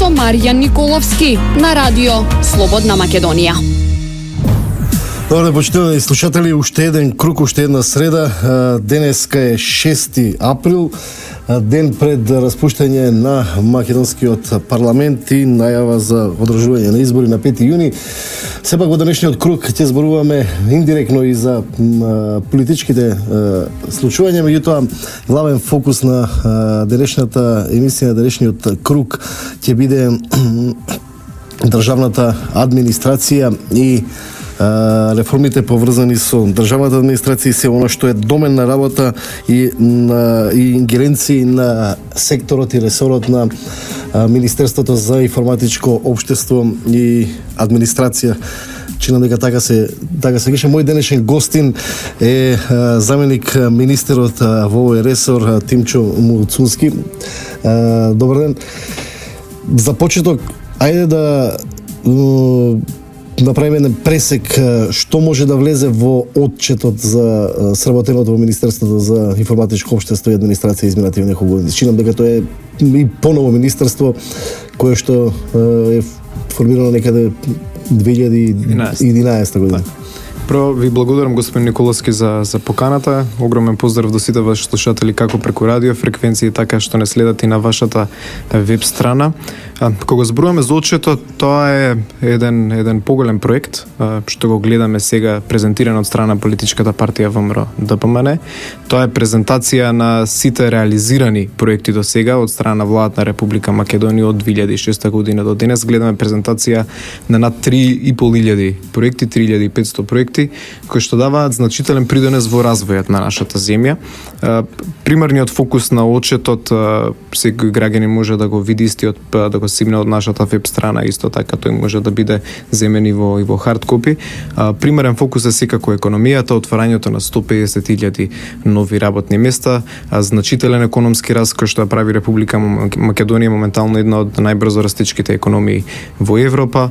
со Марјан Николовски на радио Слободна Македонија. Добре, почитувани слушатели, уште еден круг, уште една среда. Денеска е 6 април, ден пред распуштање на македонскиот парламент и најава за одржување на избори на 5 јуни. Сепак во денешниот круг ќе зборуваме индиректно и за политичките случувања, меѓутоа главен фокус на денешната емисија, на денешниот круг ќе биде државната администрација и реформите поврзани со државната администрација и се она што е доменна работа и ингеренции на секторот и ресорот на Министерството за информатичко општество и администрација. Чинам дека така се геше. Мој денешен гостин е заменик министерот во овој ресор Тимчо Муцунски. Добар ден. За почеток, ајде да направиме еден пресек што може да влезе во отчетот за сработеното во Министерството за информатичко општество и администрација изминативни неколку години. Чинам дека тоа е и поново министерство кое што е формирано некаде 2011 година. Прво ви благодарам господин Николовски за поканата. Огромен поздрав до сите ваши слушатели како преку радио фреквенции, така што не следат и на вашата веб страна. Кога зборуваме за отчетот, тоа е еден поголем проект што го гледаме сега презентиран од страна политичката партија ВМРО ДПМН. Тоа е презентација на сите реализирани проекти до сега од страна на владата на Република Македонија од 2006 година до денес. Гледаме презентација на над 3.500 проекти, 3.500 проекти кои што даваат значителен придонес во развојот на нашата земја. Примерниот фокус на отчетот секој граѓанин може да го види истиот, да го симне од нашата веб страна, исто така тој може да биде земен и во хард копи. Примерен фокус е секако економијата, отварањето на 150.000 нови работни места, значителен економски раст кој што прави Република Македонија моментално една од најбрзо растечките економии во Европа.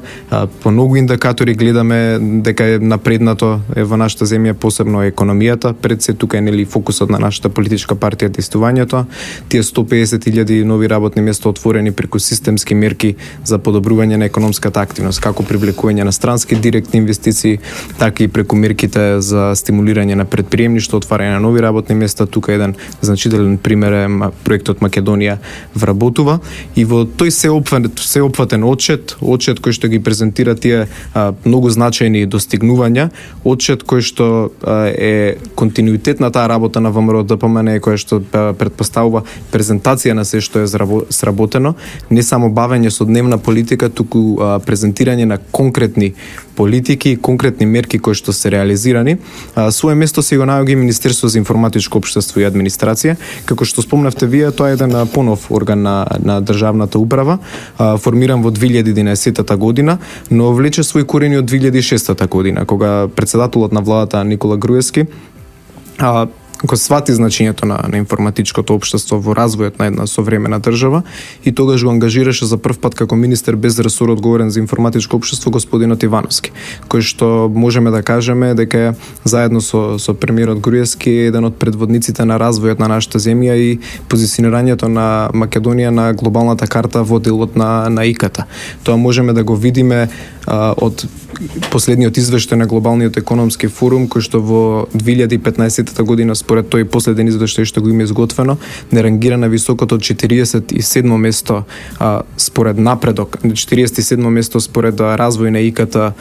По многу индикатори гледаме дека е напреднато во нашата земја, посебно економијата. Пред се тука е нели фокусот на нашата политичка партија действувањето. Тие 150.000 нови работни места отворени преку системски мерки за подобрување на економската активност, како привлекување на странски директни инвестиции, така и преку мерките за стимулирање на предприемништво, отварање на нови работни места. Тука еден значителен пример е проектот Македонија вработува и во тој сеопфатен отчет кој што ги презентира тие многу значајни достигнувања, отчет кој што е континуитет на таа работа на ВМРО ДПМН, која што претпоставува презентација на се што е сработено, не само бавење со дневна политика, туку презентирање на конкретни политики и конкретни мерки кои што се реализирани. Своје место си го наоѓа Министерство за информатичко општество и администрација. Како што спомнавте вие, тоа е еден понов орган на државната управа, формиран во 2011 година, но влече своји корени од 2006 година, кога председателот на владата Никола Груевски го свати значењето на информатичкото општество во развојот на една современа држава и тогаш го ангажираше за прв пат како министер без ресор одговорен за информатичко општество господинот Ивановски, кој што можеме да кажеме дека заедно со премиерот Груевски е еден од предводниците на развојот на нашата земја и позиционирањето на Македонија на глобалната карта во делот на ИКТ. Тоа можеме да го видиме од последниот извештај на Глобалниот економски форум, кој што во 2015 година според тој последен извештај што го има изготвено, не рангира на високото 47 место според напредок, 47 место според развој на ИКТ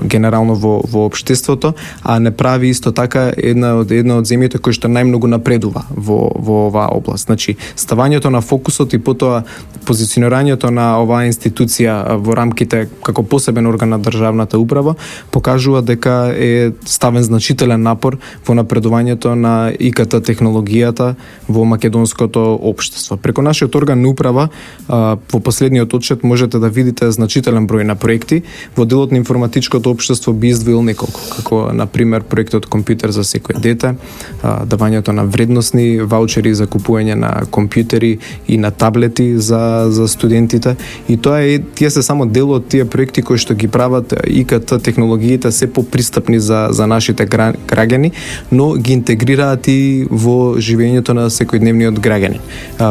генерално во општеството, а не прави исто така една од земјите кои што најмногу напредува во оваа област. Значи, ставањето на фокусот и потоа позиционирањето на оваа институција во рамките како посебен орган на државната управа покажува дека е ставен значителен напор во напредувањето на ИКТ технологијата во македонското општество. Преку нашиот орган на управа во последниот отчет можете да видите значителен број на проекти. Во делот на информатичкото општество би издвоил неколку, како на пример проектот Компјутер за секој дете, давањето на вредносни ваучери за купување на компјутери и на таблети за студентите. И тоа тие се само дел од тие проекти кои што ги прават стават ИКТ технологиите се попристапни за нашите граѓани, но ги интегрираат и во живењето на секојдневниот граѓанин.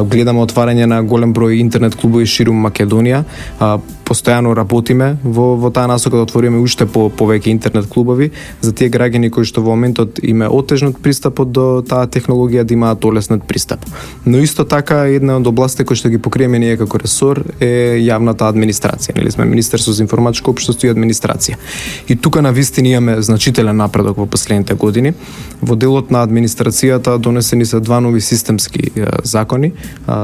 Гледаме отварање на голем број интернет клубови ширум Македонија, постојано работиме во таа насока да отвориме уште повеќе интернет клубови за тие граѓани кои што во моментот им е отежнат пристапот до таа технологија да имаат олеснат пристап. Но исто така една од областите кои што ги покриеме ние како ресор е јавната администрација. Нели сме Министерство за информатичко општество и администрација. И тука навистина имаме значителен напредок во последните години. Во делот на администрацијата донесени се два нови системски закони,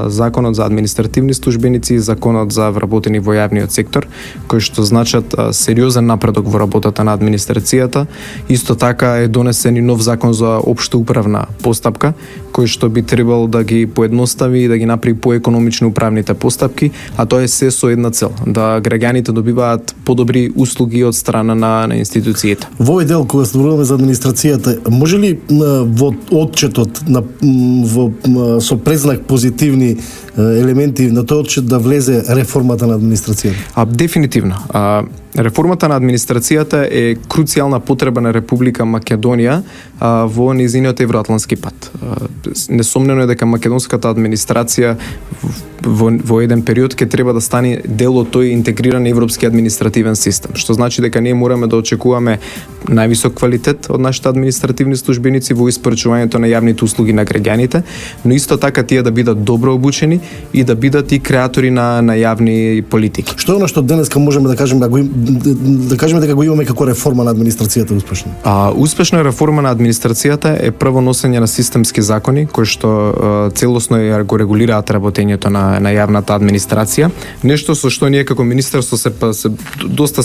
Законот за административни службеници и Законот за вработени во јавниот сектор, кои што значат сериозен напредок во работата на администрацијата. Исто така е донесен и нов закон за општа управна постапка, кој што би требал да ги поедностави и да ги направи поекономични управните постапки, а тоа е се со една цел, да граѓаните добиваат подобри услуги од страна на институциите. Во овој дел кога зборуваме за администрацијата, може ли во отчетот со презнак позитивни елементи на тој отчет да влезе реформата на администрацијата? Дефинитивно. Реформата на администрацијата е круцијална потреба на Република Македонија во низиниот евроатлантски пат. Несомнено е дека македонската администрација во еден период ќе треба да стане дел од тој интегриран европски административен систем, што значи дека ние мораме да очекуваме највисок квалитет од нашите административни службеници во испорачувањето на јавните услуги на граѓаните, но исто така тие да бидат добро обучени и да бидат и креатори на јавни политики. Што е она што денеска можеме да кажеме дека го имаме како реформа на администрацијата успешна? Успешна реформа на администрацијата е прво носење на системски закони кои што целосно го регулираат работењето на јавната администрација. Нешто со што ние како министерство доста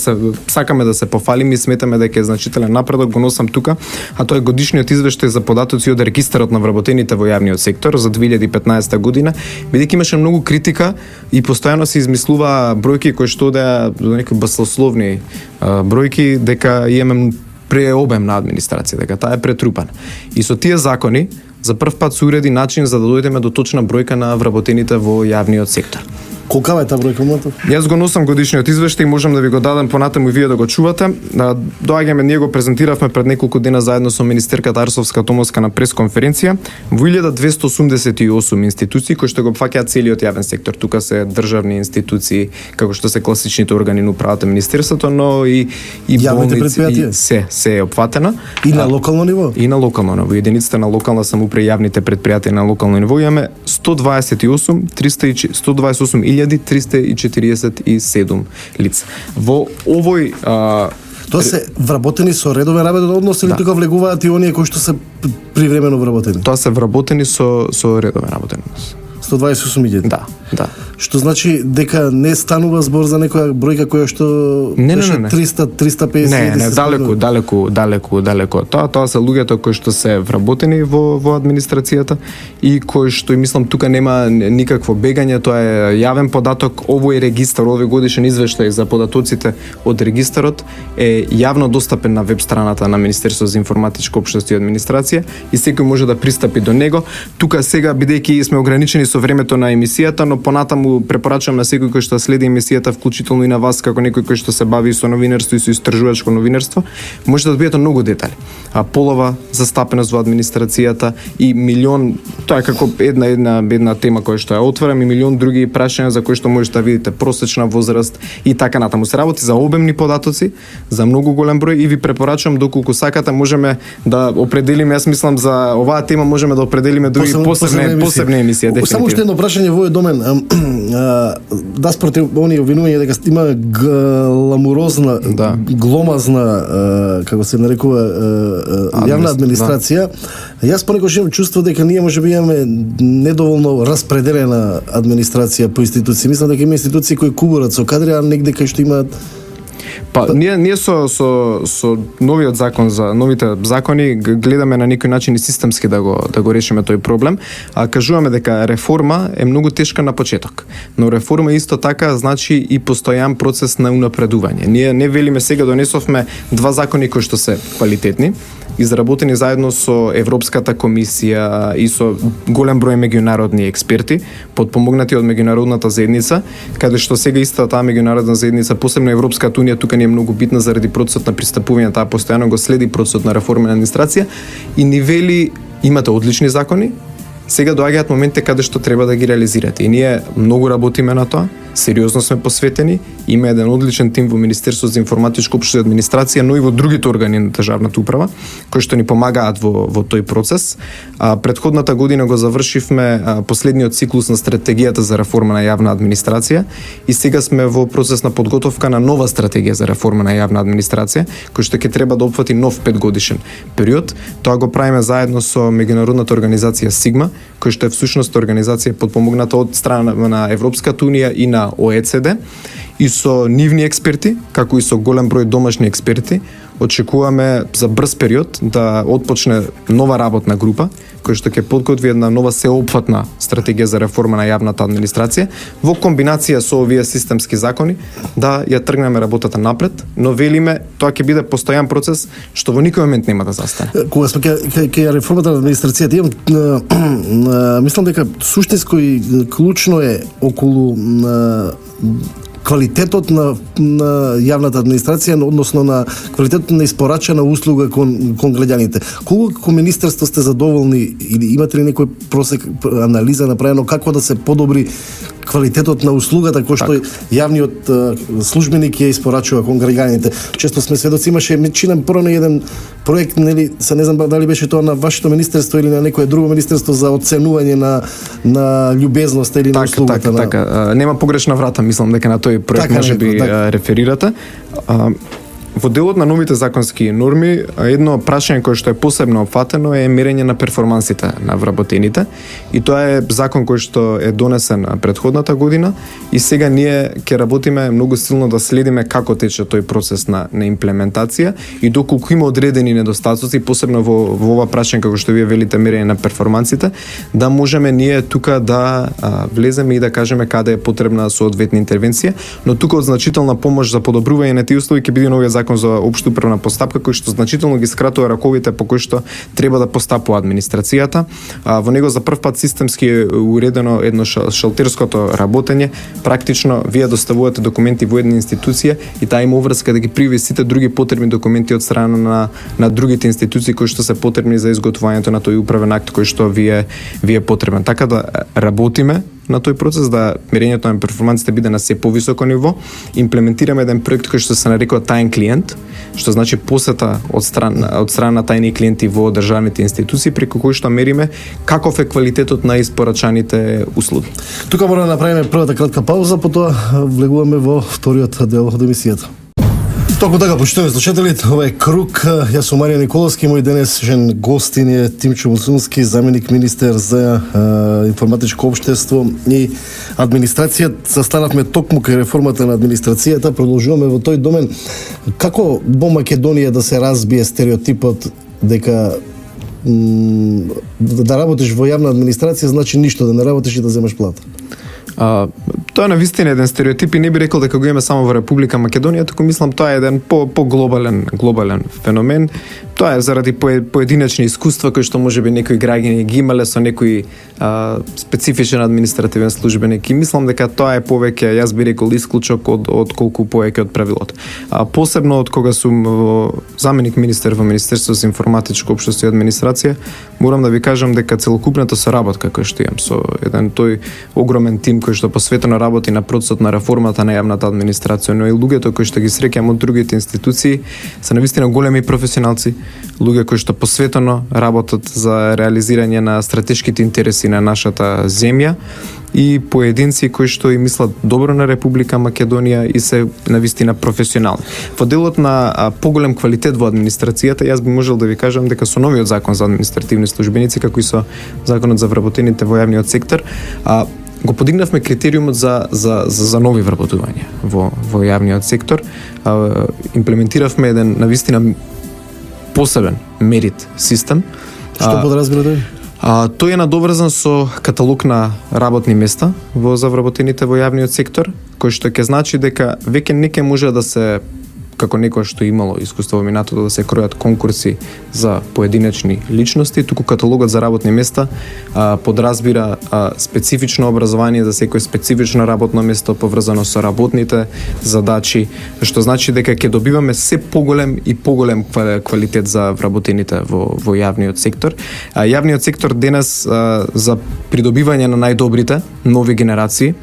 сакаме да се пофалиме и сметаме дека е значителен напредок, го носам тука, а тоа е годишниот извештај за податоци од регистарот на вработените во јавниот сектор за 2015 година, бидејќи имаше многу критика и постојано се измислува бројки кои што одеа до некои баслословни бројки дека имаме преобем на администрација, дека таа е претрупана. И со тие закони за прв пат се уреди начин за да дојдеме до точна бројка на вработените во јавниот сектор. Колкава е таа бројка моментот? Јас го носам годишниот извештај, можам да ви го дадам понатаму и вие да го чувате. Доаѓаме, ние го презентиравме пред неколку дена заедно со министерката Арсовска-Томовска на пресконференција во 1288 институции кои што го опфаќаат целиот јавен сектор. Тука се државни институции, како што се класичните органи на управата министерството, но и јавните предпријатија. Се е опфатена. И на локално ниво? И на локално ниво. Единиците на локална самоуправа и јавните предпријатија на локално ниво имаме 128.347 лица. Во овој Тоа се вработени со редовен работен однос или тука влегуваат и оние кои што се привремено вработени? Тоа се вработени со редовен работен однос. 128.000. Да. Што значи дека не станува збор за некоја бројка која што беше 300-350. Не, далеку. Тоа се луѓето кои што се вработени во администрацијата и кои што мислам тука нема никакво бегање, тоа е јавен податок. Овој регистар, овој годишен извештај за податоците од регистарот е јавно достапен на веб страната на Министерството за информатичко општество и администрација и секој може да пристапи до него. Тука сега бидејќи сме ограничени со времето на емисијата, но понатаму препорачувам на секој кој што следи емисијата, вклучително и на вас како некој кој што се бави со новинарство и со истражувачко новинарство, може да добиете многу детали. Полова застапеност во администрацијата и милион, тоа е како една тема која што ја отварам, и милион други прашања за кои што можете да видите просечна возраст и така натаму. Се работи за обемни податоци, за многу голем број и ви препорачувам доколку сакате можеме да определиме, јас мислам за оваа тема можеме да определиме други посебна емисија. Само уште едно прашање во овој домен. Да, спротив оние обвинувања дека има гламурозна, гломазна, како се нарекува, јавна администрација. Јас понекогаш имам чувство дека ние можеби имаме недоволно распределена администрација по институции. Мислам дека има институции кои кубурат со кадри, а негде кај што имаат ние со новиот закон, за новите закони гледаме на некој начин и системски да го решиме тој проблем, а кажуваме дека реформа е многу тешка на почеток, но реформа исто така значи и постојан процес на унапредување. Ние не велиме сега донесовме два закони кои што се квалитетни, изработени заедно со Европската комисија и со голем број меѓународни експерти, подпомогнати од меѓународната заедница, каде што сега истата таа меѓународна заедница, посебно Европската унија, тука ни е многу битна заради процесот на пристапување, таа постојано го следи процесот на реформа на администрација и ни вели имате одлични закони, сега доаѓаат моменти каде што треба да ги реализирате. И ние многу работиме на тоа, сериозно сме посветени, има еден одличен тим во Министерството за информатичко општество и администрација, но и во другите органи на државната управа, кои што ни помагаат во тој процес. Претходната година го завршивме последниот циклус на стратегијата за реформа на јавна администрација и сега сме во процес на подготовка на нова стратегија за реформа на јавна администрација, кој што ќе треба да опфати нов 5-годишен период. Тоа го правиме заедно со меѓународната организација Сигма, кој што е всушност организација подпомогната од страна на Европската унија и на ОЕЦД, и со нивни експерти, како и со голем број домашни експерти, очекуваме за брз период да отпочне нова работна група, која што ќе подготви една нова сеопфатна стратегија за реформа на јавната администрација, во комбинација со овие системски закони, да ја тргнеме работата напред, но велиме, тоа ќе биде постојан процес, што во никој момент нема да застане. Кога сме ке реформата на администрацијата, мислам дека суштинско и клучно е околу квалитетот на јавната администрација, односно на квалитетот на испорачена услуга кон граѓаните. Колку како министерство сте задоволни или имате ли некој просек анализа направено како да се подобри квалитетот на услугата кој што јавниот службеник ја испорачува кон граѓаните? Често сме сведоци, имаше чинам порано еден проект, нели, се не знам дали беше тоа на вашето министерство или на некое друго министерство за оценување на љубезност или на услугата. Така. Нема погрешна врата, мислам дека на тој проект може би реферирате. Во делот на новите законски норми, едно прашање кое што е посебно опфатено е мерење на перформансите на вработените, и тоа е закон кој што е донесен предходната година и сега ние ќе работиме многу силно да следиме како тече тој процес на имплементација и доколку има одредени недостатоци, посебно во ова прашање како што вие велите мерење на перформансите, да можеме ние тука да влеземе и да кажеме каде е потребна соодветна интервенција, но тука од значителна помош за подобрување на тие услови ќе биде новиот закон за општа управна постапка, кој што значително ги скратува раковите по кои што треба да постапува администрацијата. Во него за прв пат системски е уредено едно шалтерското работење. Практично вие доставувате документи во една институција и таа има обврска да ги приве сите други потребни документи од страна на другите институции кои што се потребни за изготвувањето на тој управен акт кој што ви е потребен. Така да работиме на тој процес, да мерењето на перформансите биде на се повисоко ниво. Имплементираме еден проект кој што се нарекува таен клиент, што значи посета од страна на тајни клиенти во државните институции, преку кои што мериме каков е квалитетот на испорачаните услуги. Тука мора да направиме првата кратка пауза, потоа влегуваме во вториот дел од емисијата. Току така, почитувани слушатели, ова е Круг. Јас сум Маријан Николовски, мој денешен гостин е Тимчо Мусунски, заменик министер за информатичко општество и администрација. Застанавме токму кај реформата на администрацијата, продолжуваме во тој домен. Како во Македонија да се разбие стереотипот дека да работиш во јавна администрација значи ништо, да не работиш и да земаш плата? Тоа е навистина еден стереотип и не би рекол дека го има само во Република Македонија, туку мислам тоа е еден глобален феномен. Тоа е заради поединечни искуства кои што можеби некои граѓани ги имале со некој специфичен административен службеник, и мислам дека тоа е повеќе, јас би рекол, исклучок од колку повеќе од правилото. Посебно од кога сум заменик министер во Министерството за информатичко општество и администрација, морам да ви кажам дека целокупната соработка која што имам со еден тој огромен тим кој што посветено работи на процесот на реформата на јавната администрација, но и луѓето кои што ги среќам од другите институции се навистина големи професионалци, луѓе кои што посветено работат за реализирање на стратешките интереси на нашата земја, и поединци кои што и мислат добро на Република Македонија и се навистина професионални. Во делот на поголем квалитет во администрацијата, јас би можел да ви кажам дека со новиот закон за административни службеници, како и со законот за вработените во јавниот сектор, го подигнавме критериумот за нови вработувања во јавниот сектор. Имплементиравме еден навистина посебен мерит систем. Што подразбира тој? Тој е надоврзан со каталог на работни места за вработените во јавниот сектор, кој што ќе значи дека веќе не ќе може да се како некој што имало искуство во минатото да се кројат конкурси за поединечни личности, туку каталогот за работни места подразбира специфично образование за секој специфично работно место поврзано со работните задачи, што значи дека ќе добиваме се поголем и поголем квалитет за вработените во јавниот сектор. Јавниот сектор денес за придобивање на најдобрите нови генерации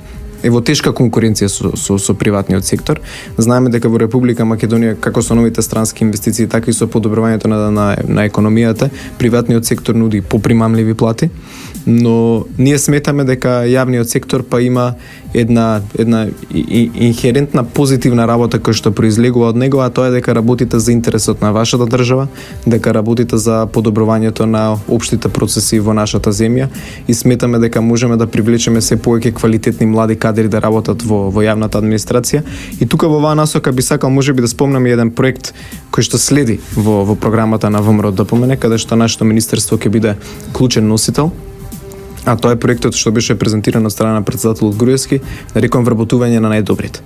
е во тешка конкуренција со приватниот сектор. Знаеме дека во Република Македонија, како со новите странски инвестиции, така и со подобрувањето на економијата, приватниот сектор нуди попримамливи плати, но ние сметаме дека јавниот сектор па има една инхерентна позитивна работа која што произлегува од него, а тоа е дека работите за интересот на вашата држава, дека работите за подобрувањето на општите процеси во нашата земја и сметаме дека можеме да привлечеме се повеќе квалитетни млади кадри да работат во јавната администрација. И тука во оваа насока би сакал можеби да спомнам еден проект кој што следи во програмата на ВМРО ДПМН, каде што нашето министерство ќе биде клучен носител. А тоа е проектот што беше презентиран од страна на претседателот Груевски, нарекуван вработување на најдобрите.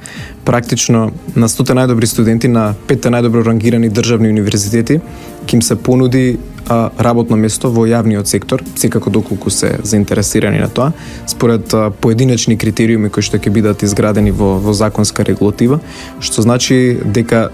Практично на 100 најдобри студенти на 5 најдобро рангирани државни универзитети ќе им се понуди работно место во јавниот сектор, секако доколку се заинтересирани на тоа, според поединечни критериуми кои што ќе бидат изградени во законска регулатива, што значи дека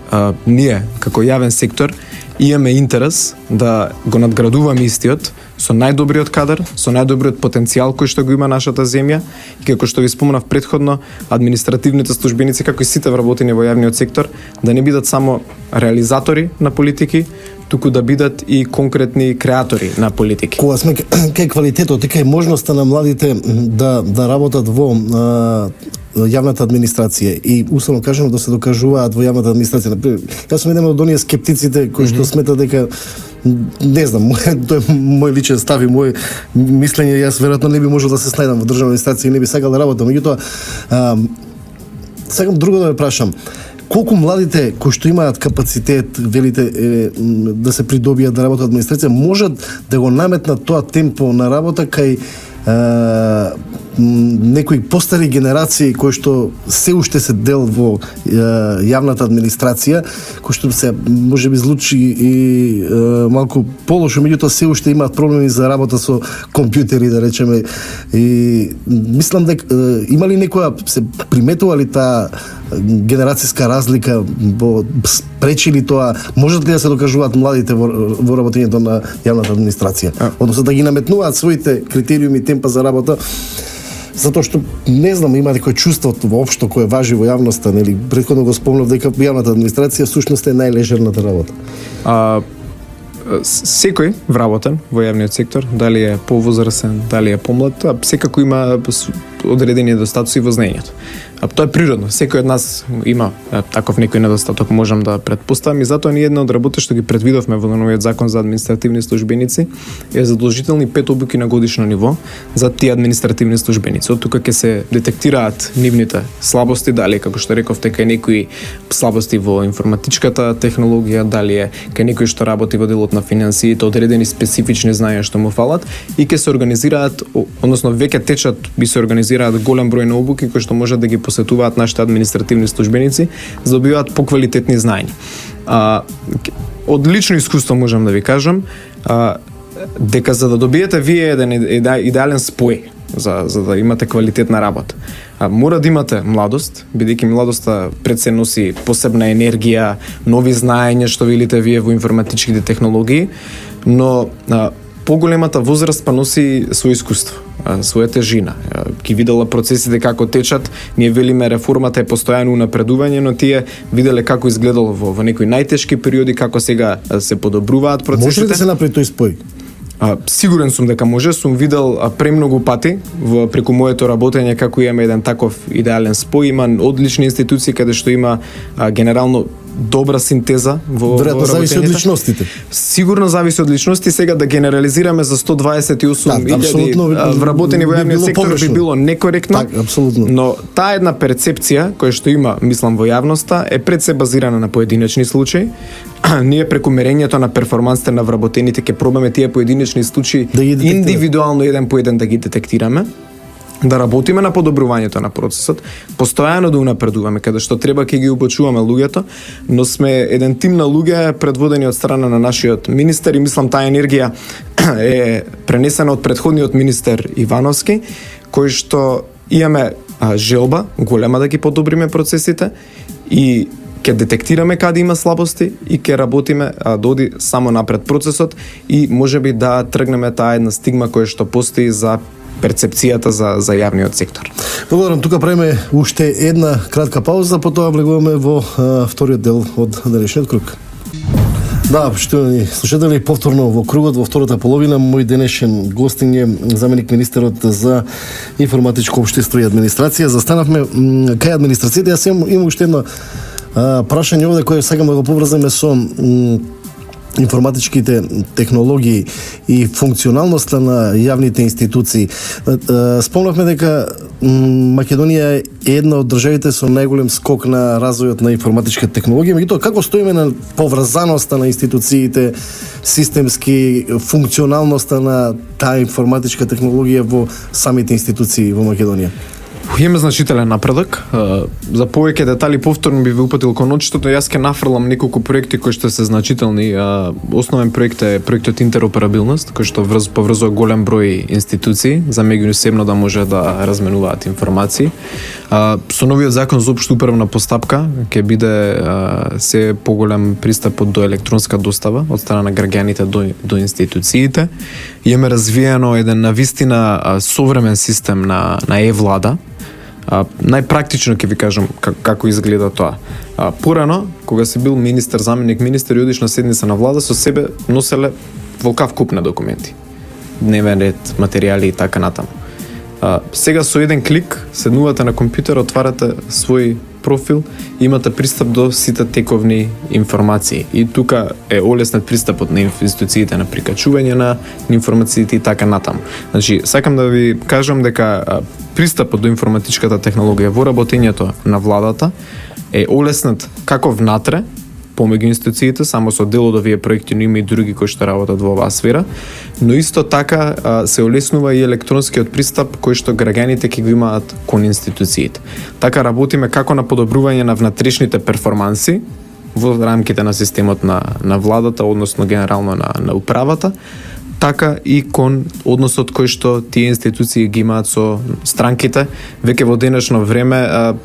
ние како јавен сектор имаме интерес да го надградуваме истиот со најдобриот кадар, со најдобриот потенцијал кој што го има нашата земја и како што ви спомнав претходно, административните службеници како и сите вработени во јавниот сектор да не бидат само реализатори на политики, туку да бидат и конкретни креатори на политики. Кога сме кај квалитетот и кај можноста на младите да работат во јавната администрација и условно кажано да се докажуваат во јавната администрација. Например, јас сум еден од оние скептиците кои што сметат дека не знам, тој е мој личен став и мој мислење, јас веројатно не би можел да се снајдам во државна администрација и не би сакал да работам. Меѓутоа, сакам друго да ве прашам. Колку младите кои што имаат капацитет, велите, да се придобијат да работат администрација, можат да го наметнат тоа темпо на работа кај некои постари генерации кои што се уште се дел во јавната администрација, кои што се можеби звучи и малку полошо, меѓутоа се уште имаат проблеми за работа со компјутери, да речеме. И мислам дека има ли некоја, се приметува ли таа генерацијска разлика, пречи ли тоа, можат ли да се докажуваат младите во работењето на јавната администрација? Односно да ги наметнуваат своите критериуми, темпа за работа, затоа што не знам, има некој чувство воопшто кое важи во јавноста, нели? Претходно го спомнав дека јавната администрација всушност е најлежерната работа. Секој вработен во јавниот сектор, дали е повозрасен, дали е помлад, секако има одредени недостатоци во знаењето. Тоа е природно. Секој од нас има таков некој недостаток, можам да претпоставам, и затоа ние една од работите што ги предвидовме во новиот закон за административни службеници е задолжителни 5 обуки на годишно ниво за тие административни службеници. Од тука ќе се детектираат нивните слабости, дали како што рековте кај некои слабости во информатичката технологија, дали е кај некој што работи во делот на финансиите, одредени специфични знаења што му фалат, и ќе се организираат, односно веќе течат, би се организираат голем број на обуки кои што можат да ги посетуваат нашите административни службеници за да добиваат поквалитетни знаења. Од лично искуство можам да ви кажам дека за да добиете вие еден идеален спој за да имате квалитетна работа, мора да имате младост, бидејќи младоста пред се носи посебна енергија, нови знаења што велите вие во информатичките технологии, но поголемата возраст па носи свој искуство, своја тежина. Ги видела процесите како течат, ние велиме реформата е постојано унапредување, но тие виделе како изгледало во некои најтешки периоди, како сега се подобруваат процесите. Може ли да се направи тој спој? Сигурен сум дека може, сум видел премногу пати преку моето работење како имаме еден таков идеален спој, има одлични институции каде што има генерално добра синтеза во веројатно зависи од личностите. Сигурно зависи од личности. Сега да генерализираме за 128.000 вработени во јавниот сектор би било некоректно. Так, апсолутно. Но таа една перцепција која што има, мислам, во јавноста е пред се базирана на поединечни случаи. Ние преку мерењето на перформансите на вработените ќе пробаме тие поединечни случаи да ги индивидуално еден по еден да ги детектираме. да работиме на подобрувањето на процесот, постојано да унапредуваме, каде што треба ќе ги обучуваме луѓето, но сме еден тим на луѓе предводени од страна на нашиот министер и мислам таа енергија е пренесена од претходниот министер Ивановски, кој што имаме желба голема да ги подобриме процесите и ќе детектираме каде има слабости и ќе работиме да оди само напред процесот и можеби да тргнеме таа една стигма која што постои за перцепцијата за јавниот сектор. Благодарам, тука правиме уште една кратка пауза, потоа влегуваме во вториот дел од денешниот круг. Да, поштовани слушатели, повторно во кругот во втората половина мој денешен гостин е заменик министерот за информатичко општество и администрација. Застанавме кај администрацијата. Јас имам уште едно прашање овде кое сакам да го поврземе со информатичките технологии и функционалноста на јавните институции. Спомнавме дека Македонија е една од државите со најголем скок на развојот на информатичка технологија, меѓутоа како стоиме на поврзаноста на институциите, системски функционалноста на таа информатичка технологија во самите институции во Македонија? Имаме значителен напредок. За повеќе детали повторно би ве упатил кон очитото, јас ќе нафрлам неколку проекти кои што се значителни. Основен проект е проектот Интероперабилност, кој што поврзува голем број институции за меѓусебно да може да разменуваат информации. Со новиот закон за општа управна постапка ќе биде се поголем пристапот до електронска достава од страна на граѓаните до институциите. Имаме развиено еден навистина современ систем на е-влада. Најпрактично ќе ви кажам како изгледа тоа. Порано, кога си бил министер, заменик министер и одиш на седница на влада, со себе носеле волкав куп на документи. Дневен ред, материјали и така натаму. Сега со еден клик седнувате на компјутер, отварате свој профил, имате пристап до сите тековни информации. И тука е олеснет пристапот на институциите на прикачување на информациите и така натаму. Значи, сакам да ви кажам дека пристапот до информатичката технологија во работењето на владата е олеснет како внатре, помеѓу институциите, само со дел од овие проекти, но има и други кои што работат во оваа сфера, но исто така се олеснува и електронскиот пристап кој што граѓаните ќе го имаат кон институциите. Така работиме како на подобрување на внатрешните перформанси во рамките на системот на владата, односно генерално на управата, така и кон односот кој што тие институции ги имаат со странките. Веќе во денешно време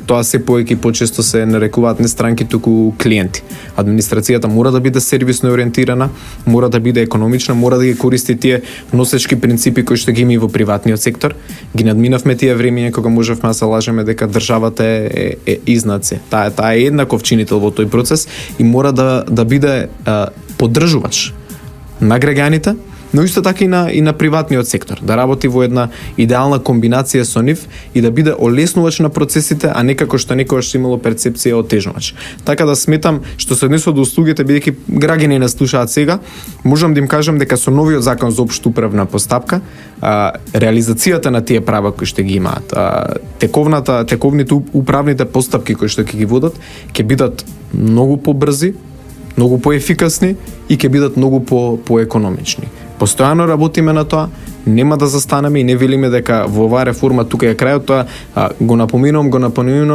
тоа се повеќе и почесто се нарекуваат не странки, туку клиенти. Администрацијата мора да биде сервисно ориентирана, мора да биде економична, мора да ги користи тие носечки принципи кои што ги има и во приватниот сектор. Ги надминавме тие времиња кога можевме да се лажеме дека државата е изнад се. Таа е еднаков чинител во тој процес и мора да биде поддржувач на граѓаните, но исто така и на приватниот сектор, да работи во една идеална комбинација со нив и да биде олеснувач на процесите, а не како што некогаш имало перцепција отежнувач. Така да сметам што се однесува до услугите, бидејќи граѓани не слушаат сега, можам да им кажам дека со новиот закон за општа управна постапка, реализацијата на тие права кои што ги имаат, тековните управните постапки кои што ќе ги водат, ќе бидат многу побрзи, многу поефикасни и ќе бидат многу поекономични. Постојано работиме на тоа, нема да застанеме и не велиме дека во оваа реформа тука е крајот, тоа го напоминувам,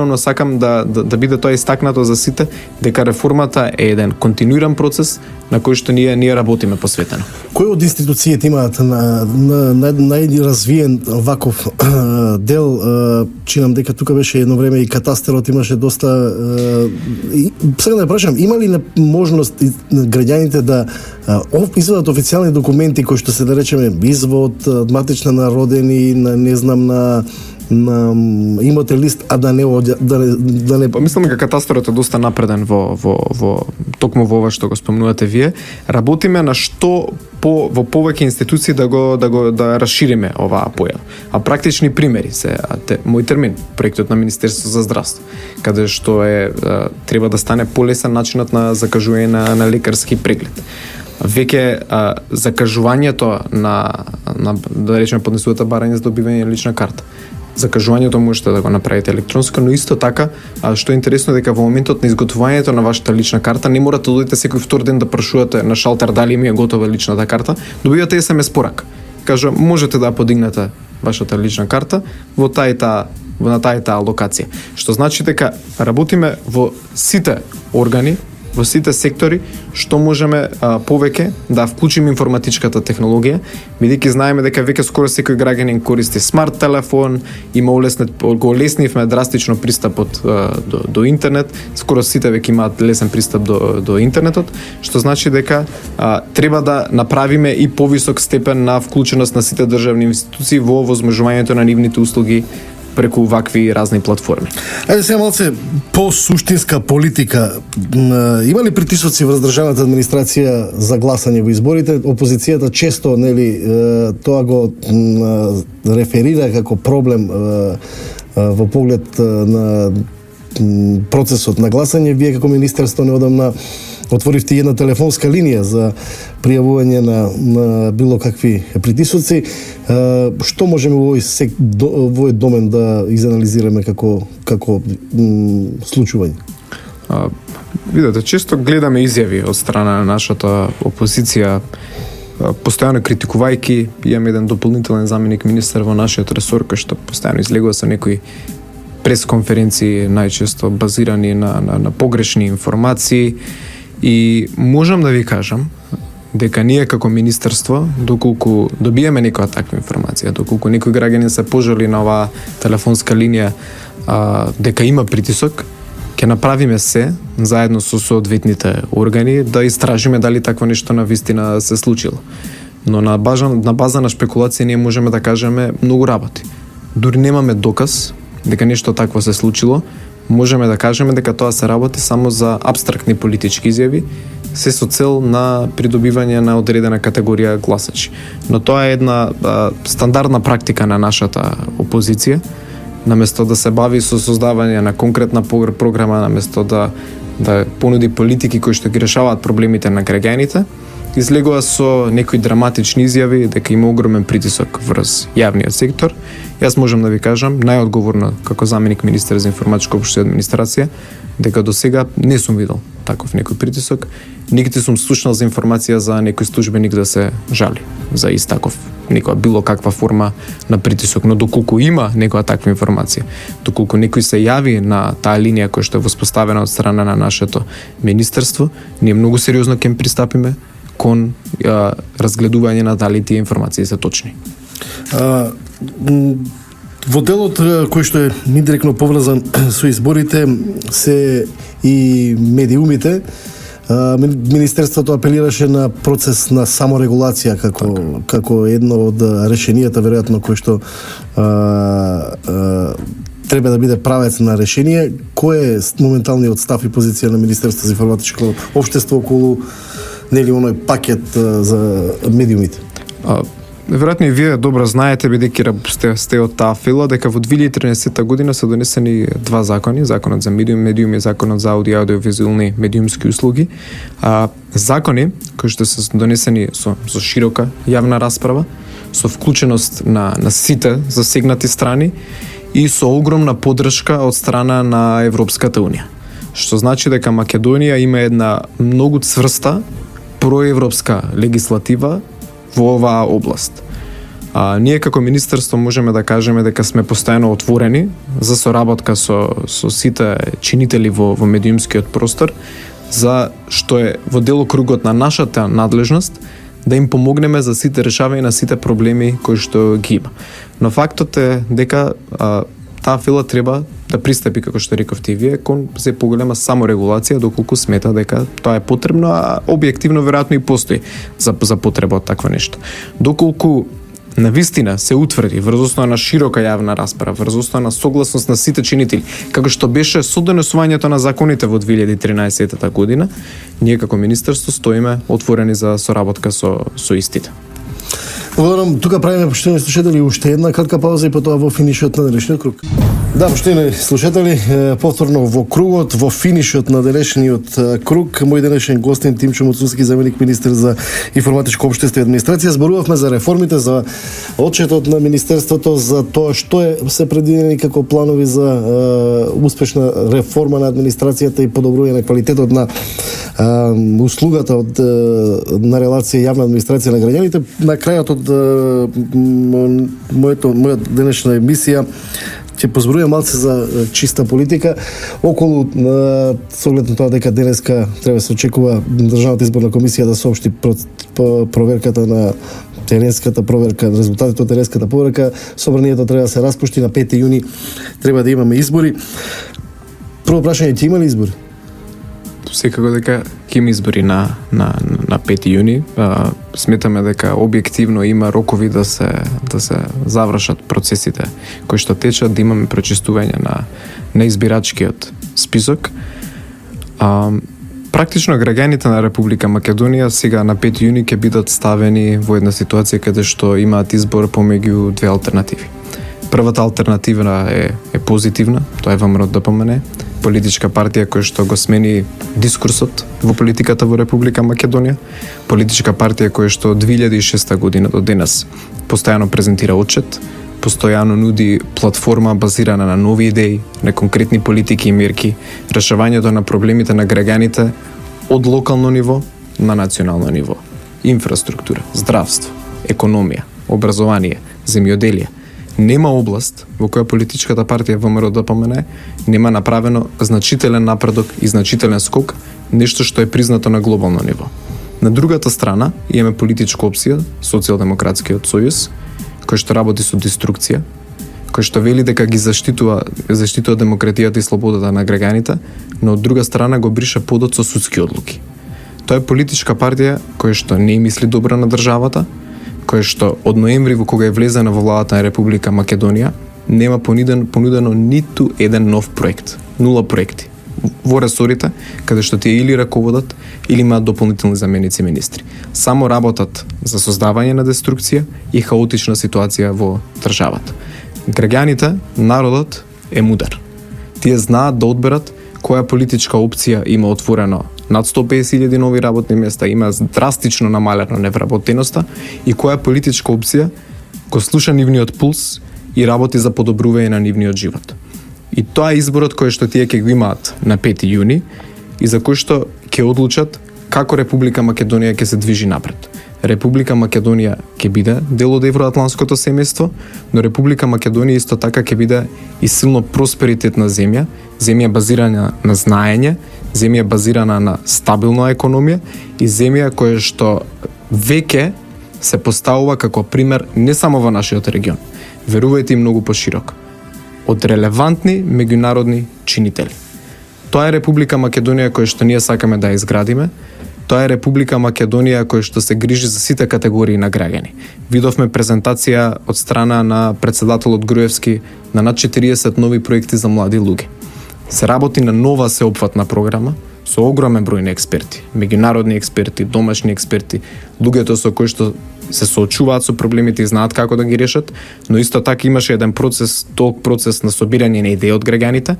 но сакам да биде тоа истакнато за сите, дека реформата е еден континуиран процес на кој што ние работиме посветено. Кој од институциите имаат на најразвиен ваков дел? Чинам дека тука беше едно време и катастерот имаше доста... Сега да прашам, има ли можност граѓаните да извадат официјални документи кои што се да речеме извод, матична на родени, на не знам на имате лист, а да не Мислам дека катастерот е доста напреден во токму во ова што го спомнувате вие. Работиме на што во повеќе институции да расшириме оваа појава. А практични примери се мој термин, проектот на Министерството за здравство, каде што треба да стане полесен начинот на закажување на лекарски преглед. Веќе закажувањето на да речеме поднесувате барање за добивање на лична карта. Закажувањето можете да го направите електронско, но исто така, што е интересно дека во моментот на изготвувањето на вашата лична карта не морате да одите секој втор ден да прашувате на шалтер дали ми е готова личната карта, добивате SMS порака. Кажа, можете да подигнете вашата лична карта во на таа локација. Што значи дека работиме во сите органи, во сите сектори, што можеме повеќе да вклучиме информатичката технологија, бидејќи знаеме дека веќе скоро секој граѓанин користи смарт телефон, го олеснивме драстично пристапот до интернет, скоро сите веќе имаат лесен пристап до интернетот, што значи дека треба да направиме и повисок степен на вклученост на сите државни институции во возможувањето на нивните услуги преку вакви разни платформи. Ајде сега малце по суштинска политика. Има ли притисоци врз државната администрација за гласање во изборите? Опозицијата често тоа го реферира како проблем во поглед на процесот на гласање. Вие како министерство неодамна отворивте една телефонска линија за пријавување на било какви притисоци. Што можеме во овој домен да изанализираме како случување? Видете, често гледаме изјави од страна на нашата опозиција, постојано критикувајќи. Имаме еден дополнителен заменик министер во нашиот ресор кој што постојано излегува со некои пресконференции, најчесто базирани на погрешни информации. И можам да ви кажам дека ние како министерство, доколку добиеме некоја таква информација, доколку некој граѓанин се пожали на оваа телефонска линија дека има притисок, ќе направиме се заедно со соодветните органи да истражиме дали такво нешто навистина се случило. Но на база на шпекулација ние можеме да кажеме многу работи. Дури немаме доказ дека нешто такво се случило, можеме да кажеме дека тоа се работи само за апстрактни политички изјави, се со цел на придобивање на одредена категорија гласачи. Но тоа е една стандардна практика на нашата опозиција, наместо да се бави со создавање на конкретна програма, наместо да понуди политики кои што ги решаваат проблемите на граѓаните, излегува со некои драматични изјави дека има огромен притисок врз јавниот сектор. Јас можам да ви кажам најодговорно како заменик министер за информатичко општество и администрација дека до сега не сум видел таков некој притисок, нигде сум слушнал за информација за некој службеник да се жали за истаков некоја било каква форма на притисок, но доколку има некоја таква информација, доколку некој се јави на таа линија која што е воспоставена од страна на нашето министерство, ние многу сериозно ќе пристапиме кон разгледување на дали тие информации се точни. Во делот кој што е индиректно поврзан со изборите се и медиумите. Министерството апелираше на процес на саморегулација како едно од решенијата веројатно кој што треба да биде правец на решение. Кој е моменталниот став и позиција на Министерството за информатичко општество околу оној пакет за медиумите? Веројатно и вие добро знаете, бидејќи сте од таа фила, дека во 2013 година се донесени два закони, законот за медиуми и законот за аудиовизуелни медиумски услуги. Закони кои што се донесени со широка јавна расправа, со вклученост на сите засегнати страни и со огромна поддршка од страна на Европската унија. Што значи дека Македонија има една многу цврста проевропска легислатива во оваа област. Ние како министерство можеме да кажеме дека сме постојано отворени за соработка со сите чинители во медиумскиот простор, за што е во делокругот на нашата надлежност да им помогнеме за сите решавања на сите проблеми кои што ги има. Но фактот е дека таа фила треба да пристапи, како што рековте и вие, кон се поголема саморегулација, доколку смета дека тоа е потребно, а објективно веројатно и постои за потреба од такво нешто. Доколку навистина се утврди врз основа на широка јавна расправа, врз основа на согласност на сите чинители, како што беше со донесувањето на законите во 2013 година, ние како министерство стоиме отворени за соработка со истите. Благодарам, тука правиме, поштени слушатели, уште една кратка пауза и потоа во финишот на денешниот круг. Да, поштени слушатели, повторно во кругот, во финишот на денешниот круг, мој денешен гостин Тимчо Муцунски, заменик министер за информатичко општество и администрација. Зборувавме за реформите, за отчетот на министерството, за тоа што се предвидени како планови за успешна реформа на администрацијата и подобрување на квалитетот на услугата на релација јавна администрација на граѓаните. На крајот од моја денешна емисија ќе позборувам малце за чиста политика околу со оглед на тоа дека денеска треба да се очекува Државната изборна комисија да соопшти проверката на теренската проверка, резултатите од теренската проверка. Собранието треба да се распушти на 5 јуни, треба да имаме избори. Прво прашање, ќе има ли избори? Секако дека ќе има избори на 5 јуни. Сметаме дека објективно има рокови да се завршат процесите кои што течат, да имаме прочистување на избирачкиот список. Практично граѓаните на Република Македонија сега на 5 јуни ќе бидат ставени во една ситуација каде што имаат избор помеѓу две алтернативи. Првата алтернатива е позитивна, тоа е ВМРО-ДПМН, политичка партија која што го смени дискурсот во политиката во Република Македонија, политичка партија која што од 2006 година до денес постојано презентира отчет, постојано нуди платформа базирана на нови идеи, на конкретни политики и мерки, решавањето на проблемите на граѓаните од локално ниво на национално ниво. Инфраструктура, здравство, економија, образование, земјоделие. Нема област во која политичката партија ВМРО-ДПМН нема направено значителен напредок и значителен скок, нешто што е признато на глобално ниво. На другата страна имаме политичка опција, Социјалдемократскиот сојуз, кој што работи со деструкција, кој што вели дека ги заштитува демократијата и слободата на граѓаните, но од друга страна го бриша подот со судски одлуки. Тоа е политичка партија која што не мисли добро на државата, кој што од ноември во кога е влезена во владата на Република Македонија нема понудено ниту еден нов проект, 0 проекти во ресорите каде што тие или раководат или имаат дополнителни заменици министри. Само работат за создавање на деструкција и хаотична ситуација во државата. Граѓаните, народот е мудар. Тие знаат да одберат која политичка опција има отворено над 150.000 нови работни места, има драстично намалено невработеноста и која политичка опција го слуша нивниот пулс и работи за подобрување на нивниот живот. И тоа е изборот кој што тие ќе го имаат на 5 јуни и за кој што ќе одлучат како Република Македонија ќе се движи напред. Република Македонија ќе биде дел од евроатланското семејство, но Република Македонија исто така ќе биде и силно просперитетна земја, земја базирана на знаење, земја базирана на стабилна економија и земја која што веќе се поставува како пример не само во нашиот регион, верувајте и многу поширок, од релевантни меѓународни чинители. Тоа е Република Македонија која што ние сакаме да ја изградиме. Тоа е Република Македонија која што се грижи за сите категории на граѓани. Видовме презентација од страна на претседателот Груевски на над 40 нови проекти за млади луѓе. Се работи на нова сеопфатна програма со огромен број на експерти, меѓународни експерти, домашни експерти, луѓето со кои што се соочуваат со проблемите и знаат како да ги решат, но исто така имаше еден долг процес на собирање на идеи од граѓаните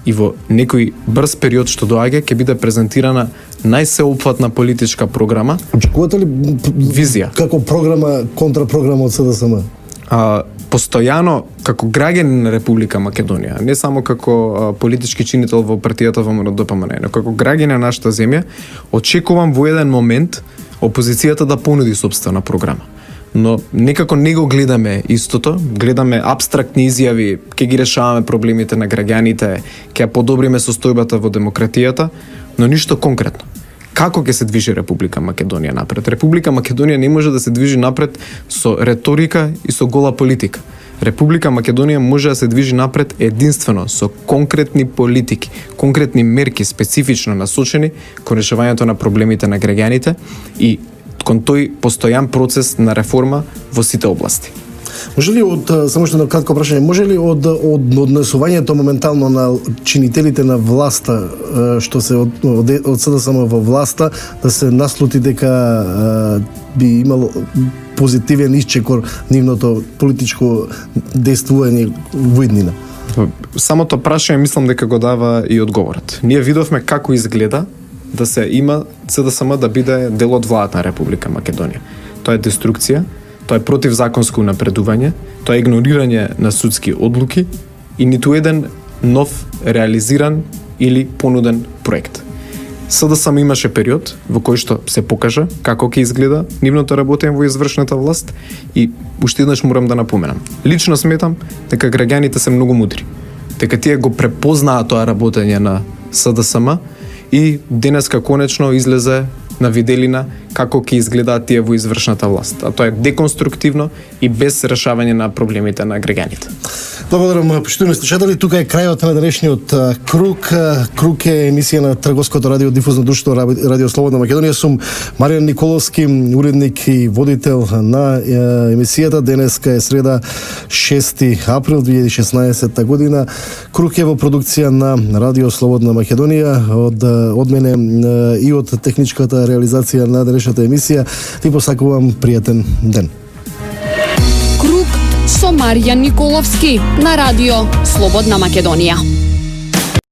и во некој брз период што доаѓа ќе биде презентирана најсеопфатна политичка програма. Очекувате ли визија како програма, контрапрограма од СДСМ? Постојано како граѓанин на Република Македонија, не само како политички чинител во партијата ВМРО-ДПМН, но како граѓанин на нашата земја, очекувам во еден момент опозицијата да понуди сопствена програма. Но некако не го гледаме истото, гледаме апстрактни изјави, ќе ги решаваме проблемите на граѓаните, ќе подобриме состојбата во демократијата, но ништо конкретно. Како ќе се движи Република Македонија напред? Република Македонија не може да се движи напред со реторика и со гола политика. Република Македонија може да се движи напред единствено со конкретни политики, конкретни мерки специфично насочени кон решавањето на проблемите на граѓаните и кон тој постојан процес на реформа во сите области. Може ли само што едно кратко прашање, може ли од однесувањето моментално на чинителите на власта што се од СДСМ во власта да се наслути дека би имало позитивен исчекор нивното политичко действување во иднина? самото прашање мислам дека го дава и одговорот. Ние видовме како изгледа да се има ЦДСМ да биде дел од владата на Република Македонија. Тоа е деструкција, тоа е противзаконско напредување, тоа е игнорирање на судски одлуки и ниту еден нов реализиран или понуден проект. СДСМ имаше период во кој што се покажа како ќе изгледа нивното работење во извршната власт и уште еднаш морам да напоменам. Лично сметам дека граѓаните се многу мудри, дека тие го препознаа тоа работење на СДСМ и денеска конечно излезе на виделина како ќе изгледаат тие во извршната власт. А тоа е деконструктивно и без решавање на проблемите на граѓаните. Благодарам, почитувани слушатели. Тука е крајот на денешниот Круг. Круг е емисија на Трговското радио, дифузно друштво Радио Слободна Македонија. Сум Маријан Николовски, уредник и водител на емисијата. Денеска е среда 6 април 2016 година. Круг е во продукција на Радио Слободна Македонија. Од мене и од техничката реализација на денешната емисија ти посакувам пријатен ден. Круг со Маријан Николовски на радио Слободна Македонија.